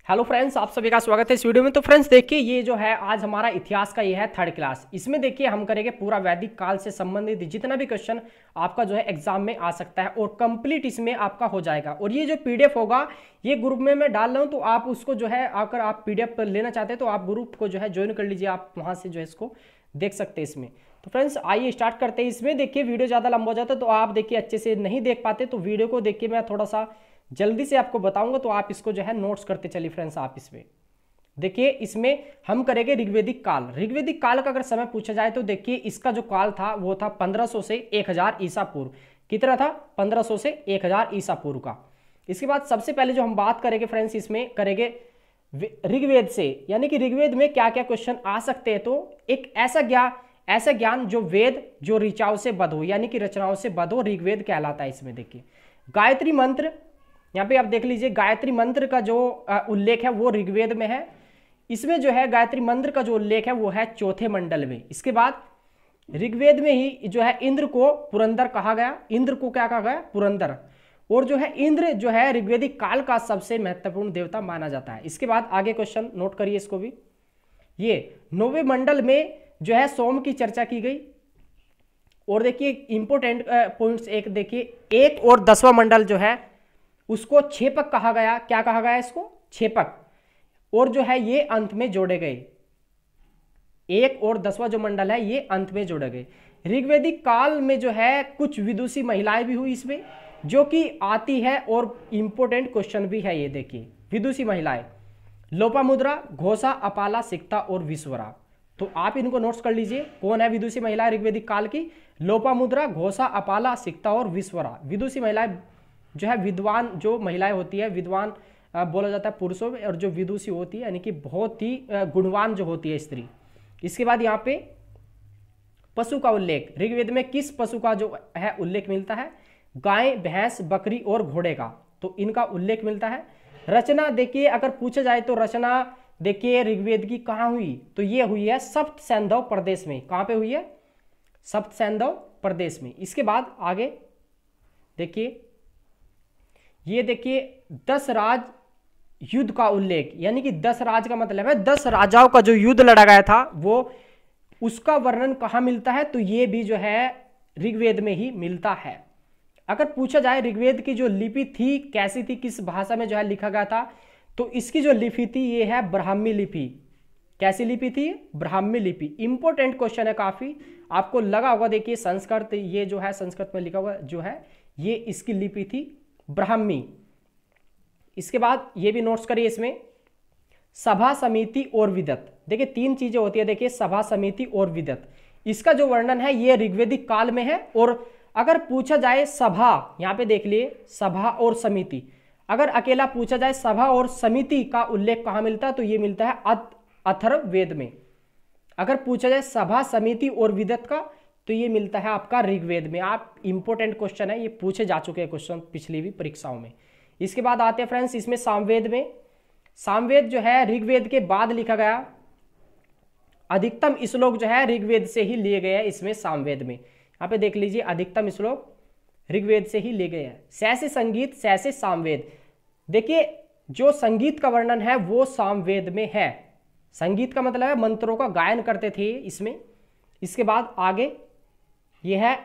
Hello friends, आप सभी का स्वागत है इस वीडियो में। तो फ्रेंड्स देखिए, ये जो है आज हमारा इतिहास का ये है थर्ड क्लास। इसमें देखिए हम करेंगे पूरा वैदिक काल से संबंधित जितना भी क्वेश्चन आपका जो है एग्जाम में आ सकता है और कंप्लीट इसमें आपका हो जाएगा। और ये जो पीडीएफ होगा ये ग्रुप में मैं डाल रहा हूँ, तो आप उसको जो है अगर आप पीडीएफ लेना चाहते हैं तो आप ग्रुप को जो है ज्वाइन कर लीजिए, आप वहाँ से जो है इसको देख सकते हैं इसमें। तो फ्रेंड्स आइए स्टार्ट करते हैं। इसमें देखिए वीडियो ज़्यादा लंबा हो जाता है तो आप देखिए अच्छे से नहीं देख पाते, तो वीडियो को देखिए मैं थोड़ा सा जल्दी से आपको बताऊंगा, तो आप इसको जो है नोट्स करते चलिए फ्रेंड्स। आप इसमें देखिए, इसमें हम करेंगे ऋग्वेदिक काल। ऋग्वेदिक काल का अगर समय पूछा जाए तो देखिए इसका जो काल था वो था 1500 से 1000 ईसा पूर्व। कितना था? 1500 से 1000 ईसा पूर्व का। इसके बाद सबसे पहले जो हम बात करेंगे फ्रेंड्स, इसमें करेंगे ऋग्वेद से, यानी कि ऋग्वेद में क्या क्या क्वेश्चन आ सकते हैं। तो एक ऐसा ज्ञान जो वेद जो ऋचाओं से बद्ध हो, यानी कि रचनाओं से बद्ध हो, ऋग्वेद कहलाता है। इसमें देखिए गायत्री मंत्र, यहाँ पे आप देख लीजिए गायत्री मंत्र का जो उल्लेख है वो ऋग्वेद में है। इसमें जो है गायत्री मंत्र का जो उल्लेख है वो है चौथे मंडल में। इसके बाद ऋग्वेद में ही जो है इंद्र को पुरंदर कहा गया। इंद्र को क्या कहा गया? पुरंदर। और जो है इंद्र जो है ऋग्वेदिक काल का सबसे महत्वपूर्ण देवता माना जाता है। इसके बाद आगे क्वेश्चन नोट करिए इसको भी। ये 9वें मंडल में जो है सोम की चर्चा की गई। और देखिए इंपोर्टेंट पॉइंट्स एक देखिए, 1 और 10वां मंडल जो है उसको छेपक कहा गया। क्या कहा गया इसको? छेपक। और जो है ये अंत में जोड़े गए। 1 और 10वां जो मंडल है ये अंत में जोड़े गए। ऋग्वेदिक काल में जो है कुछ विदुषी महिलाएं भी हुई इसमें, जो कि आती है और इंपोर्टेंट क्वेश्चन भी है। ये देखिए विदुषी महिलाएं लोपामुद्रा, घोषा, अपाला, सिक्ता और विश्वरा। तो आप इनको नोट्स कर लीजिए। कौन है विदुषी महिलाएं ऋग्वेदिक काल की? लोपामुद्रा, घोषा, अपाला, सिक्ता और विश्वरा। विदुषी महिलाएं जो है विद्वान जो महिलाएं होती है, विद्वान बोला जाता है पुरुषों में, और जो विदुषी होती है यानी कि बहुत ही गुणवान जो होती है स्त्री। इसके बाद यहाँ पे पशु का उल्लेख, ऋग्वेद में किस पशु का जो है उल्लेख मिलता है? गाय, भैंस, बकरी और घोड़े का। तो इनका उल्लेख मिलता है। रचना देखिए अगर पूछा जाए तो रचना देखिए ऋग्वेद की कहाँ हुई? तो ये हुई है सप्त सैंधव प्रदेश में। कहाँ पे हुई है? सप्त सैंधव प्रदेश में। इसके बाद आगे देखिए, ये देखिए 10 राज युद्ध का उल्लेख, यानी कि 10 राज का मतलब है 10 राजाओं का जो युद्ध लड़ा गया था वो, उसका वर्णन कहाँ मिलता है? तो ये भी जो है ऋग्वेद में ही मिलता है। अगर पूछा जाए ऋग्वेद की जो लिपि थी कैसी थी, किस भाषा में जो है लिखा गया था, तो इसकी जो लिपि थी ये है ब्राह्मी लिपि। कैसी लिपि थी? ब्राह्मी लिपि। इंपॉर्टेंट क्वेश्चन है काफी, आपको लगा होगा। देखिए संस्कृत, ये जो है संस्कृत में लिखा हुआ जो है ये इसकी लिपि थी ब्राह्मी। इसके बाद ये भी नोट्स करिए इसमें, सभा, समिति और विदत। देखिए 3 चीजें होती है। देखिए सभा, समिति और विदत, इसका जो वर्णन है ये ऋग्वेदिक काल में है। और अगर पूछा जाए सभा, यहाँ पे देख लिए सभा और समिति, अगर अकेला पूछा जाए सभा और समिति का उल्लेख कहाँ मिलता है? तो ये मिलता है अथर्ववेद में। अगर पूछा जाए सभा, समिति और विदत का, तो ये मिलता है आपका ऋग्वेद में। आप इंपोर्टेंट क्वेश्चन है, ये पूछे जा चुके हैं क्वेश्चन पिछली भी परीक्षाओं में। इसके बाद आते हैं फ्रेंड्स इसमें सामवेद में। सामवेद जो है ऋग्वेद के बाद लिखा गया। अधिकतम श्लोक जो है ऋग्वेद से ही लिए गए हैं इसमें सामवेद में। यहाँ पे देख लीजिए अधिकतम श्लोक ऋग्वेद से ही लिए गए हैं। सैसे संगीत, सैसे सामवेद। देखिए जो संगीत का वर्णन है वो सामवेद में है। संगीत का मतलब है मंत्रों का गायन करते थे इसमें। इसके बाद आगे यह है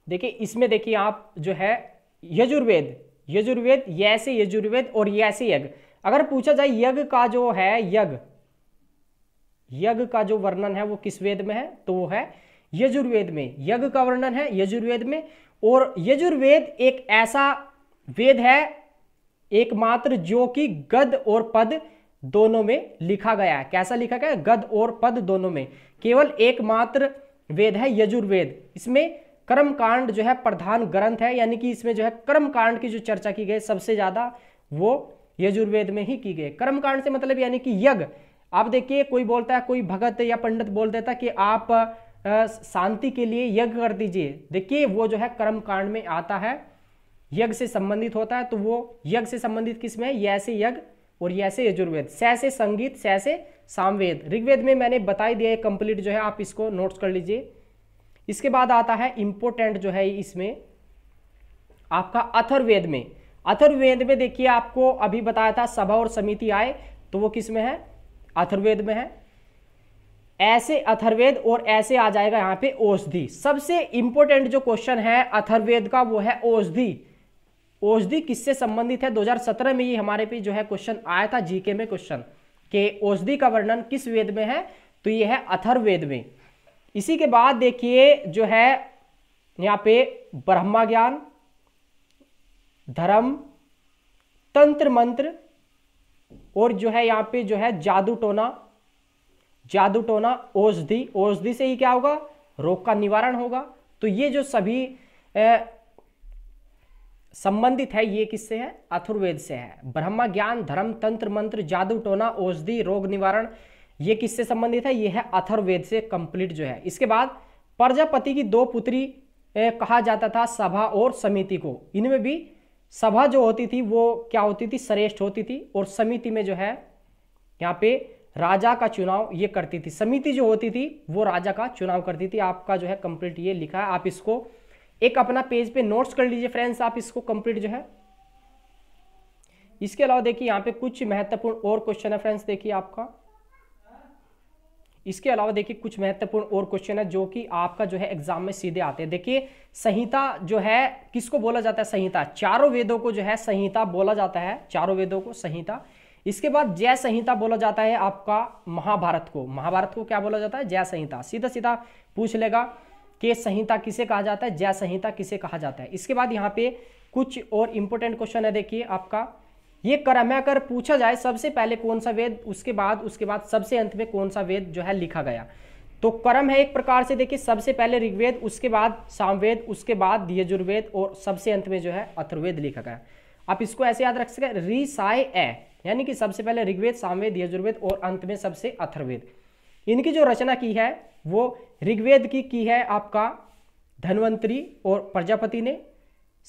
देखिए, इसमें देखिए आप जो है यजुर्वेद, यजुर्वेद, यैसे यजुर्वेद और यैसे यज्ञ। अगर पूछा जाए यज्ञ का जो है यज्ञ का जो वर्णन है वो किस वेद में है? तो वो है यजुर्वेद में। यज्ञ का वर्णन है यजुर्वेद में। और यजुर्वेद एक ऐसा वेद है एकमात्र जो कि गद और पद दोनों में लिखा गया है। कैसा लिखा गया? गद और पद दोनों में। केवल एकमात्र वेद है यजुर्वेद। इसमें कर्मकांड जो है प्रधान ग्रंथ है, यानी कि इसमें जो है कर्मकांड की जो चर्चा की गई सबसे ज्यादा वो यजुर्वेद में ही की गई। कर्मकांड से मतलब यानी कि यज्ञ। आप देखिए कोई बोलता है, कोई भगत या पंडित बोल देता कि आप शांति के लिए यज्ञ कर दीजिए। देखिए वो जो है कर्मकांड में आता है, यज्ञ से संबंधित होता है। तो वो यज्ञ से संबंधित किसमें है? यैसे यज्ञ और यैसे यजुर्वेद। सैसे संगीत, सैसे सामवेद। ऋग्वेद में मैंने बता ही दिया है कंप्लीट जो है, आप इसको नोट्स कर लीजिए। इसके बाद आता है इंपोर्टेंट जो है इसमें आपका अथर्ववेद में। अथर्ववेद में देखिए आपको अभी बताया था सभा और समिति आए, तो वो किस में है, अथर्ववेद में है। ऐसे अथर्ववेद और ऐसे आ जाएगा यहाँ पे औषधि। सबसे इंपॉर्टेंट जो क्वेश्चन है अथर्ववेद का वो है औषधि। औषधि किससे संबंधित है, 2017 में ये हमारे पे जो है क्वेश्चन आया था जीके में क्वेश्चन कि औषधि का वर्णन किस वेद में है, तो ये है अथर्ववेद में। इसी के बाद देखिए जो है यहाँ पे ब्रह्मा ज्ञान, धर्म, तंत्र मंत्र और जो है यहाँ पे जो है जादू टोना। जादू टोना औषधि, औषधि से ही क्या होगा, रोग का निवारण होगा। तो ये जो सभी संबंधित है ये किससे है, अथर्ववेद से है। ब्रह्मा ज्ञान, धर्म, तंत्र मंत्र, जादू टोना, औषधि, रोग निवारण, ये किससे संबंधित है, ये है अथर्ववेद से कंप्लीट जो है। इसके बाद प्रजापति की 2 पुत्री कहा जाता था सभा और समिति को। इनमें भी सभा जो होती थी वो क्या होती थी, श्रेष्ठ होती थी, और समिति में जो है यहाँ पे राजा का चुनाव ये करती थी। समिति जो होती थी वो राजा का चुनाव करती थी। आपका जो है कंप्लीट ये लिखा है, आप इसको एक अपना पेज पे नोट्स कर लीजिए फ्रेंड्स, आप इसको कंप्लीट जो है। इसके अलावा देखिए यहाँ पे कुछ महत्वपूर्ण और क्वेश्चन है फ्रेंड्स, देखिए आपका इसके अलावा देखिए कुछ महत्वपूर्ण और क्वेश्चन है जो कि आपका जो है एग्जाम में सीधे आते हैं। देखिए संहिता जो है किसको बोला जाता है, संहिता, चारों वेदों को जो है संहिता बोला जाता है, चारों वेदों को संहिता। इसके बाद जय संहिता बोला जाता है आपका महाभारत को। महाभारत को क्या बोला जाता है, जय संहिता। सीधा सीधा पूछ लेगा कि संहिता किसे कहा जाता है, जय संहिता किसे कहा जाता है। इसके बाद यहाँ पे कुछ और इंपॉर्टेंट क्वेश्चन है, देखिए आपका ये क्रम अगर पूछा जाए सबसे पहले कौन सा वेद, उसके बाद सबसे अंत में कौन सा वेद जो है लिखा गया, तो क्रम है एक प्रकार से। देखिए सबसे पहले ऋग्वेद, उसके बाद सामवेद, उसके बाद यजुर्वेद और सबसे अंत में जो है अथर्ववेद लिखा गया। आप इसको ऐसे याद रख सके, री साय ए, यानी कि सबसे पहले ऋग्वेद, सामवेद, यजुर्वेद और अंत में सबसे अथर्ववेद। इनकी जो रचना की है वो ऋग्वेद की है आपका धन्वंतरी और प्रजापति ने,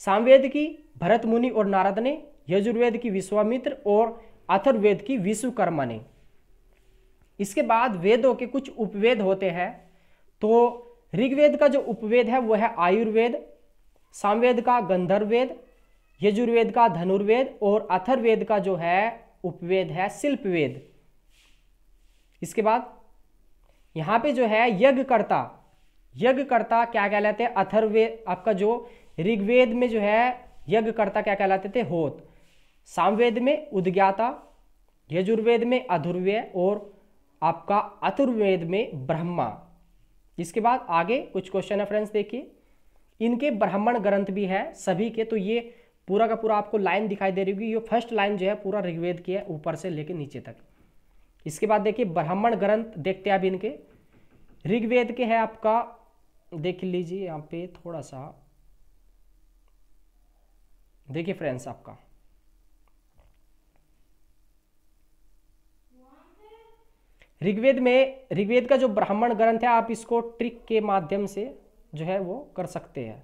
सामवेद की भरत मुनि और नारद ने, यजुर्वेद की विश्वामित्र और अथर्ववेद की विश्वकर्मा ने। इसके बाद वेदों के कुछ उपवेद होते हैं, तो ऋग्वेद का जो उपवेद है वो है आयुर्वेद, सामवेद का गंधर्ववेद, यजुर्वेद का धनुर्वेद और अथर्ववेद का जो है उपवेद है शिल्पवेद। इसके बाद यहां पे जो है यज्ञकर्ता, यज्ञकर्ता क्या कहलाते हैं, अथर्ववेद, आपका जो ऋग्वेद में जो है यज्ञकर्ता क्या कहलाते थे, होत, सामवेद में उद्ज्ञाता, यजुर्वेद में अधुर्व्य और आपका अथर्ववेद में ब्रह्मा। इसके बाद आगे कुछ क्वेश्चन है फ्रेंड्स, देखिए इनके ब्राह्मण ग्रंथ भी है सभी के, तो ये पूरा का पूरा आपको लाइन दिखाई दे रही होगी, ये फर्स्ट लाइन जो है पूरा ऋग्वेद की है ऊपर से लेकर नीचे तक। इसके बाद देखिए ब्राह्मण ग्रंथ देखते हैं अब इनके, ऋग्वेद के है आपका, देख लीजिए यहाँ पे थोड़ा सा देखिए फ्रेंड्स, आपका ऋग्वेद में, ऋग्वेद का जो ब्राह्मण ग्रंथ है आप इसको ट्रिक के माध्यम से जो है वो कर सकते हैं।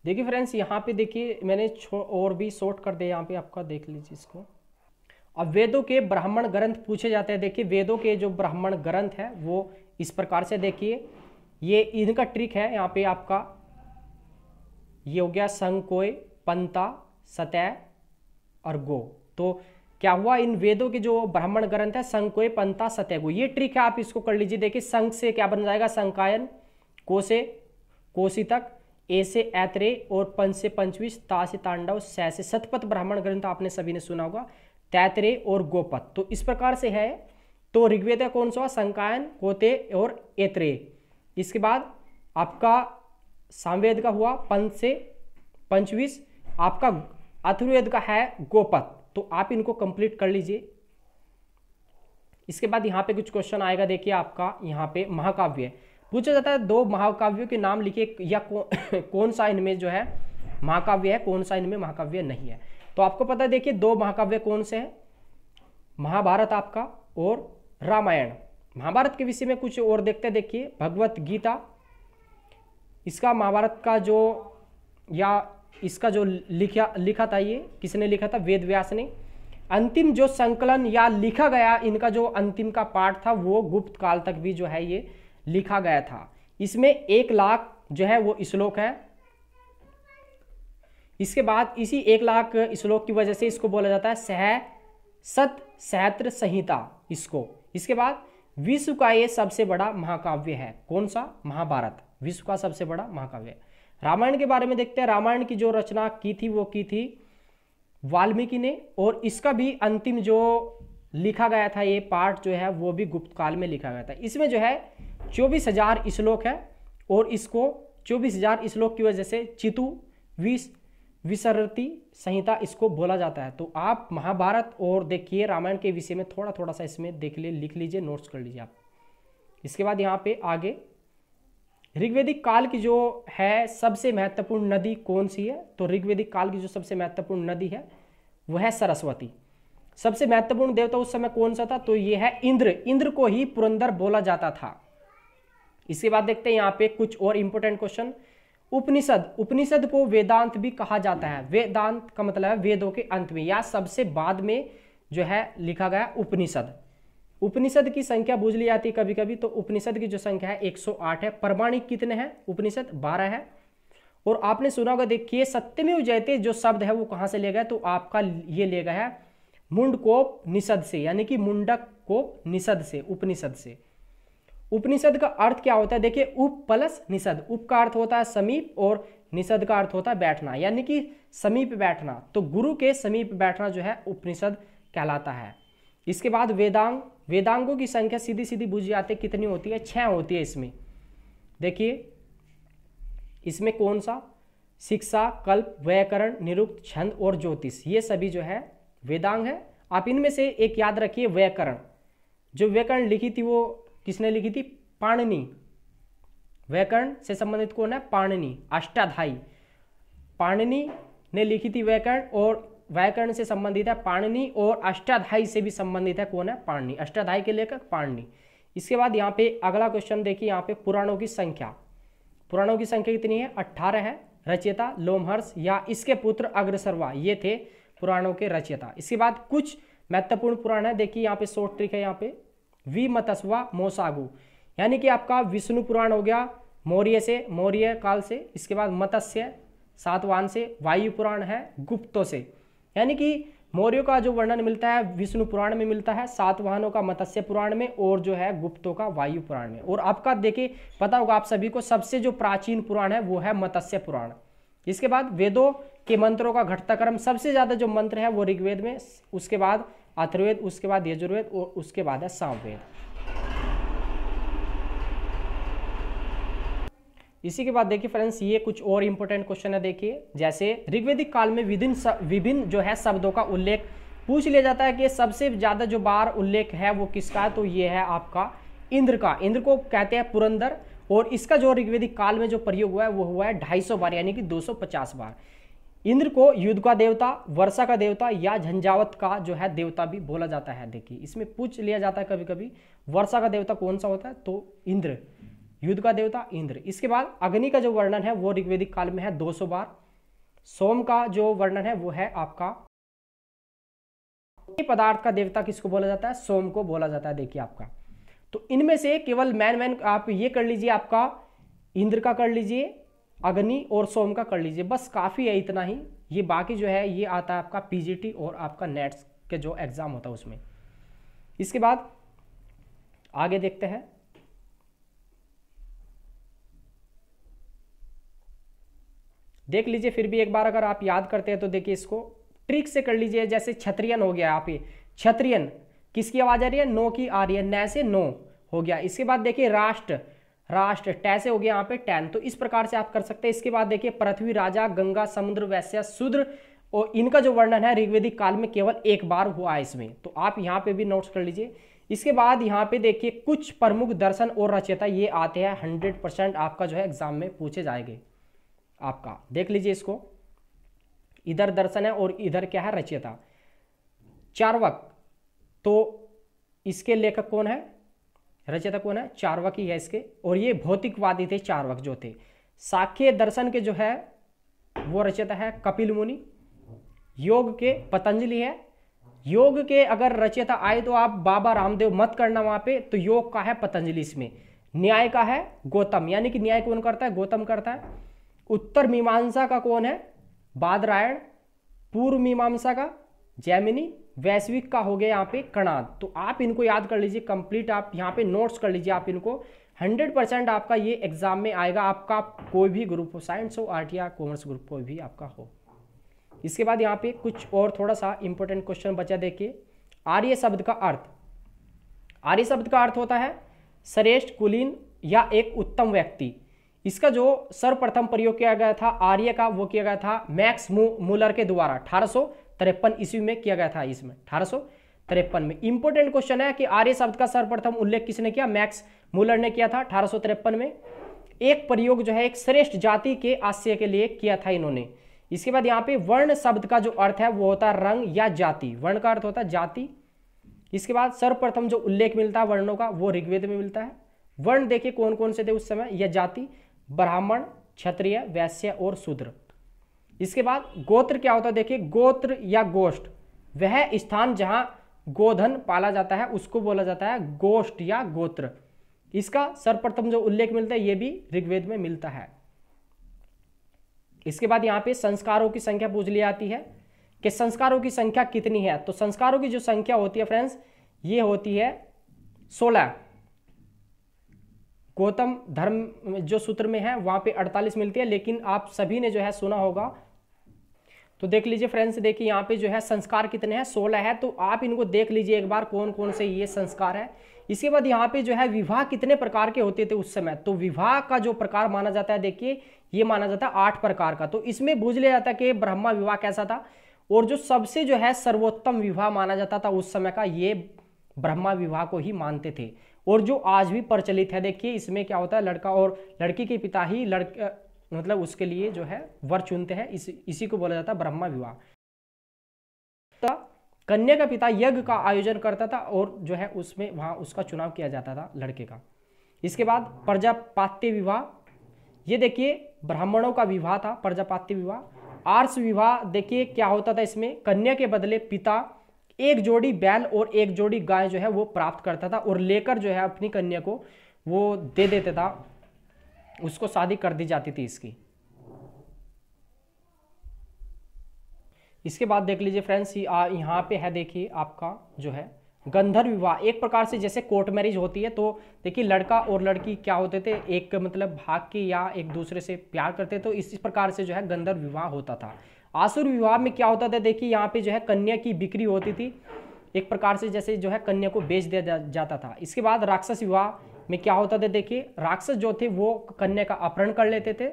देखिए फ्रेंड्स यहाँ पे देखिए मैंने और भी शॉर्ट कर दिया यहाँ पे, आपका देख लीजिए इसको। अब वेदों के ब्राह्मण ग्रंथ पूछे जाते हैं। देखिए वेदों के जो ब्राह्मण ग्रंथ है वो इस प्रकार से, देखिए ये इनका ट्रिक है यहाँ पे आपका, ये हो गया संकोय, पंता, सतय और गो। तो क्या हुआ, इन वेदों के जो ब्राह्मण ग्रंथ है संकोय, पंता, सतय, गो, ये ट्रिक है, आप इसको कर लीजिए। देखिए संक से क्या बन जाएगा, संकायन, को से कोसी तक, ए से ऐत्रेय और पंच से पंचविश, ता से तांडव, सै से शतपथ ब्राह्मण ग्रंथ आपने सभी ने सुना होगा, तैत्रेय और गोपथ। तो इस प्रकार से है। तो ऋग्वेद का कौन सा, संकायन, कोते और ऐत्रेय। इसके बाद आपका सामवेद का हुआ पंच से पंचविश, आपका अथर्ववेद का है गोपथ। तो आप इनको कंप्लीट कर लीजिए। इसके बाद यहाँ पे कुछ क्वेश्चन आएगा, देखिए आपका यहाँ पे महाकाव्य पूछा जाता है, 2 महाकाव्यों के नाम लिखिए, या कौन सा इनमें जो है महाकाव्य है, कौन सा इनमें महाकाव्य नहीं है। तो आपको पता है देखिए 2 महाकाव्य कौन से हैं, महाभारत आपका और रामायण। महाभारत के विषय में कुछ और देखते हैं, देखिए भगवत गीता, इसका महाभारत का जो या इसका जो लिखा था, ये किसने लिखा था, वेद व्यास ने। अंतिम जो संकलन या लिखा गया इनका जो अंतिम का पाठ था वो गुप्त काल तक भी जो है ये लिखा गया था। इसमें 1 लाख जो है वो श्लोक है, इसके बाद इसी 1,00,000 श्लोक की वजह से इसको बोला जाता है सहस्त्र संहिता इसको। इसके बाद विश्व का ये सबसे बड़ा महाकाव्य है, कौन सा? महाभारत विश्व का सबसे बड़ा महाकाव्य। रामायण के बारे में देखते हैं। रामायण की जो रचना की थी वो की थी वाल्मीकि ने, और इसका भी अंतिम जो लिखा गया था ये पार्ट जो है वो भी गुप्त काल में लिखा गया था। इसमें जो है 24,000 श्लोक है, और इसको 24,000 श्लोक की वजह से चितु विसरती संहिता इसको बोला जाता है। तो आप महाभारत और देखिए रामायण के विषय में थोड़ा थोड़ा सा इसमें लिख लीजिए, नोट्स कर लीजिए आप। इसके बाद यहाँ पे आगे ऋग्वेदिक काल की जो है सबसे महत्वपूर्ण नदी कौन सी है? तो ऋग्वेदिक काल की जो सबसे महत्वपूर्ण नदी है वो है सरस्वती। सबसे महत्वपूर्ण देवता उस समय कौन सा था? तो ये है इंद्र। इंद्र को ही पुरंदर बोला जाता था। इसके बाद देखते हैं यहाँ पे कुछ और इंपॉर्टेंट क्वेश्चन। उपनिषद को वेदांत भी कहा जाता है। वेदांत का मतलब है वेदों के अंत में या सबसे बाद में जो है लिखा गया उपनिषद। उपनिषद की संख्या पूछ ली जाती है कभी कभी, तो उपनिषद की जो संख्या है 108 है। प्रमाणिक कितने हैं? उपनिषद 12 है। और आपने सुना होगा, देखिए सत्यमेव जयते जो शब्द है वो कहां से ले गए? तो आपका ये ले गया है मुंडकोप निषद से, यानी कि मुंडक कोप निषद से, उपनिषद से। उपनिषद का अर्थ क्या होता है? देखिए उप प्लस निषद। उप का अर्थ होता है समीप और निषद का अर्थ होता है बैठना, यानी कि समीप बैठना। तो गुरु के समीप बैठना जो है उपनिषद कहलाता है। इसके बाद वेदांगों की संख्या सीधी सीधी बुझ जाती है, कितनी होती है? 6 होती है। इसमें देखिए इसमें कौन सा? शिक्षा, कल्प, व्याकरण, निरुक्त, छंद और ज्योतिष, ये सभी जो है वेदांग है। आप इनमें से एक याद रखिए, व्याकरण। जो व्याकरण लिखी थी वो किसने लिखी थी? पाणिनि। व्याकरण से संबंधित कौन है? पाणिनि। अष्टाध्यायी पाणिनि ने लिखी थी व्याकरण, और व्याकरण से संबंधित है पाणिनि, और अष्टाध्यायी से भी संबंधित है कौन है? पाणिनि। अष्टाध्यायी के लेखक पाणिनि। इसके बाद यहाँ पे अगला क्वेश्चन देखिए, यहाँ पे पुराणों की संख्या। पुराणों की संख्या कितनी है? 18 है। रचयिता लोमहर्ष या इसके पुत्र अग्रसर्वा, ये थे पुराणों के रचयिता। इसके बाद कुछ महत्वपूर्ण पुराण है। देखिए यहाँ पे शॉर्ट ट्रिक है, यहाँ पे विमतस्वा मोसागु, यानी कि आपका विष्णु पुराण हो गया मौर्य काल से। इसके बाद मत्स्य सातवाहन से। वायु पुराण है गुप्तों से, यानी कि मौर्यों का जो वर्णन मिलता है विष्णु पुराण में मिलता है, सातवाहनों का मत्स्य पुराण में, और जो है गुप्तों का वायु पुराण में। और आपका देखिए पता होगा आप सभी को, सबसे जो प्राचीन पुराण है वो है मत्स्य पुराण। इसके बाद वेदों के मंत्रों का घटता क्रम, सबसे ज्यादा जो मंत्र है वो ऋग्वेद में, उसके बाद अथर्ववेद, उसके बाद यजुर्वेद, और उसके बाद है सामवेद। इसी के बाद देखिए फ्रेंड्स, ये कुछ और इंपॉर्टेंट क्वेश्चन है। देखिए जैसे ऋग्वेदिक काल में विभिन्न जो है शब्दों का उल्लेख पूछ लिया जाता है कि सबसे ज्यादा जो बार उल्लेख है वो किसका है? तो ये है आपका इंद्र का। इंद्र को कहते हैं पुरंदर, और इसका जो ऋग्वेदिक काल में जो प्रयोग हुआ है वो हुआ है 250 बार, यानी कि 250 बार। इंद्र को युद्ध का देवता, वर्षा का देवता या झंझावत का जो है देवता भी बोला जाता है। देखिए इसमें पूछ लिया जाता है कभी कभी, वर्षा का देवता कौन सा होता है? तो इंद्र। युद्ध का देवता इंद्र। इसके बाद अग्नि का जो वर्णन है वो ऋग्वेदिक काल में है 200 बार। सोम का जो वर्णन है वो है आपका, पदार्थ का देवता किसको बोला जाता है? सोम को बोला जाता है। देखिए आपका, तो इनमें से केवल मैन आप ये कर लीजिए, आपका इंद्र का कर लीजिए, अग्नि और सोम का कर लीजिए, बस काफी है इतना ही। ये बाकी जो है ये आता है आपका पीजीटी और आपका नेट्स के जो एग्जाम होता है उसमें। इसके बाद आगे देखते हैं। देख लीजिए फिर भी एक बार, अगर आप याद करते हैं तो देखिए इसको ट्रिक से कर लीजिए। जैसे क्षत्रियन हो गया, आप ये क्षत्रियन किसकी आवाज आ रही है? नो की आ रही है, न से नो हो गया। इसके बाद देखिए राष्ट्र टै से हो गया यहाँ पे टैन। तो इस प्रकार से आप कर सकते हैं। इसके बाद देखिए पृथ्वी, राजा, गंगा, समुद्र, वैश्य, शूद्र, और इनका जो वर्णन है ऋग्वेदिक काल में केवल एक बार हुआ है इसमें, तो आप यहाँ पे भी नोट्स कर लीजिए। इसके बाद यहाँ पे देखिए कुछ प्रमुख दर्शन और रचयिता ये आते हैं, 100% आपका जो है एग्जाम में पूछे जाएंगे। आपका देख लीजिए इसको, इधर दर्शन है और इधर क्या है? रचयिता। चार्वाक, तो इसके लेखक कौन है? रचयिता कौन है? चार्वाक ही है इसके, और ये भौतिकवादी थे चार्वाक जो थे। सांख्य दर्शन के जो है वो रचयिता है कपिल मुनि। योग के पतंजलि है। योग के अगर रचयिता आए तो आप बाबा रामदेव मत करना वहां पे, तो योग का है पतंजलि इसमें। न्याय का है गौतम, यानी कि न्याय कौन करता है? गौतम करता है। उत्तर मीमांसा का कौन है? बादरायण, पूर्व मीमांसा का जैमिनी, वैश्विक का हो गया यहाँ पे कणाद। तो आप इनको याद कर लीजिए, कंप्लीट आप यहाँ पे नोट्स कर लीजिए आप इनको। 100% आपका ये एग्जाम में आएगा, आपका कोई भी ग्रुप हो, साइंस हो, आर्ट या कॉमर्स ग्रुप कोई भी आपका हो। इसके बाद यहाँ पे कुछ और थोड़ा सा इंपॉर्टेंट क्वेश्चन बचा, देखिए आर्य शब्द का अर्थ। आर्य शब्द का अर्थ होता है श्रेष्ठ, कुलीन या एक उत्तम व्यक्ति। इसका जो सर्वप्रथम प्रयोग किया गया था आर्य का, वो किया गया था मैक्स मूलर के द्वारा 1853 ईस्वी में किया गया था। इसमें 1853 में इंपॉर्टेंट क्वेश्चन है कि आर्य शब्द का सर्वप्रथम उल्लेख किसने किया? मैक्स मूलर ने किया था 1853 में। एक प्रयोग जो है एक श्रेष्ठ जाति के आशय के लिए किया था इन्होंने। इसके बाद यहाँ पे वर्ण शब्द का जो अर्थ है वो होता है रंग या जाति। वर्ण का अर्थ होता है जाति। इसके बाद सर्वप्रथम जो उल्लेख मिलता है वर्णों का वो ऋग्वेद में मिलता है। वर्ण देखिए कौन कौन से थे उस समय, या जाति, ब्राह्मण, क्षत्रिय, वैश्य और शूद्र। इसके बाद गोत्र क्या होता है, देखिए गोत्र या गोष्ठ, वह स्थान जहां गोधन पाला जाता है उसको बोला जाता है गोष्ठ या गोत्र। इसका सर्वप्रथम जो उल्लेख मिलता है ये भी ऋग्वेद में मिलता है। इसके बाद यहाँ पे संस्कारों की संख्या पूछ ली जाती है कि संस्कारों की संख्या कितनी है। तो संस्कारों की जो संख्या होती है फ्रेंड्स ये होती है 16। गौतम धर्म जो सूत्र में है वहां पे 48 मिलती है, लेकिन आप सभी ने जो है सुना होगा। तो देख लीजिए फ्रेंड्स, देखिए यहाँ पे जो है संस्कार कितने हैं, 16 है। तो आप इनको देख लीजिए एक बार कौन कौन से ये संस्कार है। इसके बाद यहाँ पे जो है विवाह कितने प्रकार के होते थे उस समय। तो विवाह का जो प्रकार माना जाता है, देखिए ये माना जाता है 8 प्रकार का। तो इसमें बूझ लिया जाता है कि ब्रह्मा विवाह कैसा था, और जो सबसे जो है सर्वोत्तम विवाह माना जाता था उस समय का, ये ब्रह्मा विवाह को ही मानते थे, और जो आज भी प्रचलित है। देखिए इसमें क्या होता है, लड़का और लड़की के पिता ही मतलब उसके लिए जो है वर चुनते हैं, इसी को बोला जाता है ब्रह्मा विवाह। तो कन्या का पिता यज्ञ का आयोजन करता था और जो है उसमें वहां उसका चुनाव किया जाता था लड़के का। इसके बाद प्रजापात्य विवाह, ये देखिए ब्राह्मणों का विवाह था प्रजापात्य विवाह। आर्ष विवाह देखिए क्या होता था, इसमें कन्या के बदले पिता एक जोड़ी बैल और एक जोड़ी गाय जो है वो प्राप्त करता था, और लेकर जो है अपनी कन्या को वो दे देता था, उसको शादी कर दी जाती थी इसकी। इसके बाद देख लीजिए फ्रेंड्स, यहाँ पे है देखिए आपका जो है गंधर्व विवाह। एक प्रकार से जैसे कोर्ट मैरिज होती है, तो देखिए लड़का और लड़की क्या होते थे, एक मतलब भाग के या एक दूसरे से प्यार करते, तो इस प्रकार से जो है गंधर्व विवाह होता था। आसुर विवाह में क्या होता था, देखिए यहाँ पे जो है कन्या की बिक्री होती थी, एक प्रकार से जैसे जो है कन्या को बेच दिया जाता था। इसके बाद राक्षस विवाह में क्या होता था, देखिए राक्षस जो थे वो कन्या का अपहरण कर लेते थे।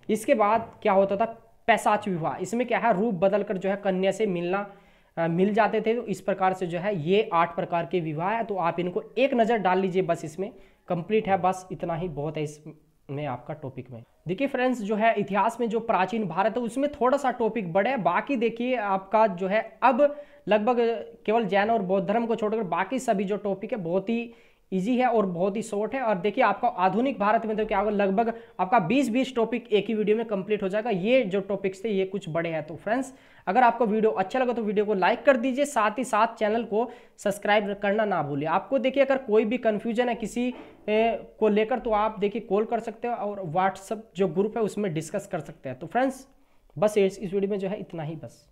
इसके बाद क्या होता था पैशाच विवाह, इसमें क्या है रूप बदलकर जो है कन्या से मिल जाते थे। तो इस प्रकार से जो है ये 8 प्रकार के विवाह है। तो आप इनको एक नज़र डाल लीजिए, बस इसमें कंप्लीट है, बस इतना ही बहुत है इसमें आपका टॉपिक में। देखिए फ्रेंड्स जो है इतिहास में जो प्राचीन भारत है उसमें थोड़ा सा टॉपिक बड़ा है, बाकी देखिए आपका जो है अब लगभग केवल जैन और बौद्ध धर्म को छोड़कर बाकी सभी जो टॉपिक है बहुत ही इजी है और बहुत ही शॉर्ट है। और देखिए आपका आधुनिक भारत में तो क्या होगा, लगभग आपका 20 टॉपिक एक ही वीडियो में कंप्लीट हो जाएगा। ये जो टॉपिक्स थे ये कुछ बड़े हैं। तो फ्रेंड्स अगर आपको वीडियो अच्छा लगा तो वीडियो को लाइक कर दीजिए, साथ ही साथ चैनल को सब्सक्राइब करना ना भूलिए। आपको देखिए अगर कोई भी कंफ्यूजन है किसी को लेकर तो आप देखिए कॉल कर सकते हो, और व्हाट्सएप जो ग्रुप है उसमें डिस्कस कर सकते हैं। तो फ्रेंड्स बस इस वीडियो में जो है इतना ही बस।